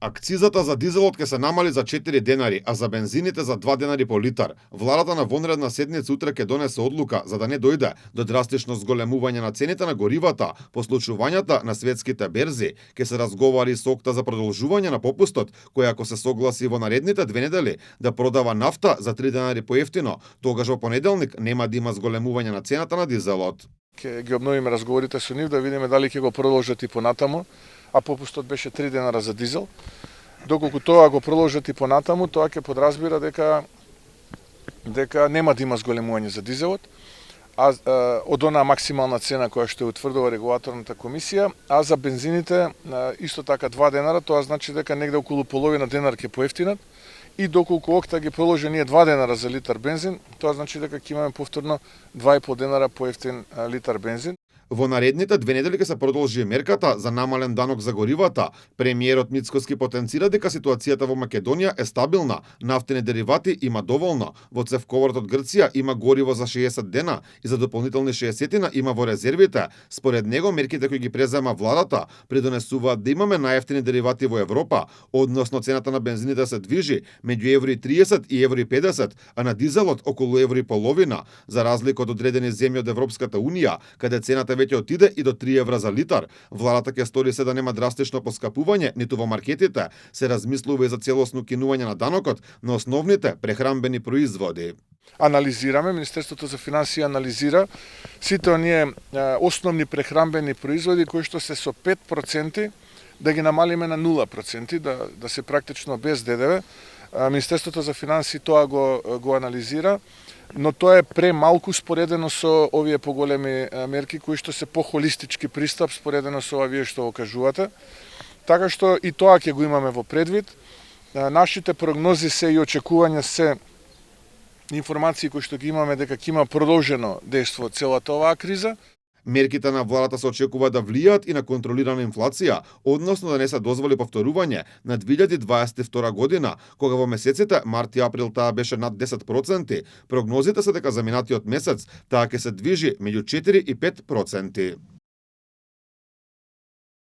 Акцизата за дизелот ќе се намали за 4 денари, а за бензините за 2 денари по литар. Владата на вонредна седница утре ќе донесе одлука за да не дојде до драстично зголемување на цените на горивата по случувањата на светските берзи. Ќе се разговари со ОКТА за продолжување на попустот, кој ако се согласи во наредните 2 недели да продава нафта за 3 денари поевтино, тогаш во понеделник нема да има зголемување на цената на дизелот. Ќе ги обновиме разговорите со нив да видиме дали ќе го продолжат и понатаму, а попустот беше 3 денара за дизел. Доколку тоа го продолжат и понатаму, тоа ќе подразбира дека нема да има зголемување за дизелот, од онаа максимална цена која што ја утврдува регулаторната комисија, а за бензините исто така 2 денара, тоа значи дека негде околу половина денар ќе поевтинат. И доколку ОКТА ги продолжи ние 2 денара за литар бензин, тоа значи дека ќе имаме повторно 2,5 денара поевтин литар бензин. Во наредните 2 недели ќе се продолжи мерката за намален данок за горивата. Премиерот Мицкоски потенцира дека ситуацијата во Македонија е стабилна, нафтени деривати има доволно, во цевковарот од Грција има гориво за 60 дена и за дополнителни 60 има во резервите. Според него мерките кои ги презема владата придонесуваат да имаме најевтини деривати во Европа, односно цената на бензините се движи меѓу евро 30 и евро 50, а на дизелот околу евро и половина, за разлика од одредени земји од Европската унија, каде цената веќе отиде и до 3 евра за литар. Владата ќе стори се да нема драстично поскапување ниту во маркетите, се размислува и за целосно кинување на данокот на основните прехранбени производи. Анализираме, Министерството за финансии анализира сите оние основни прехранбени производи кои што се со 5% да ги намалиме на 0%, да се практично без ДДВ. Министерството за финансии тоа го анализира, но тоа е премалку споредено со овие поголеми мерки кои што се похолистички пристап споредено со ова вие што го кажувате. Така што и тоа ќе го имаме во предвид. Нашите прогнози се и очекувања се информации кои што ги имаме дека ќе има продолжено дејство целата оваа криза. Мерките на владата се очекува да влијаат и на контролирана инфлација, односно да не се дозволи повторување на 2022 година, кога во месеците март и април таа беше над 10%. Прогнозите се дека за минатиот месец таа ќе се движи меѓу 4 и 5%.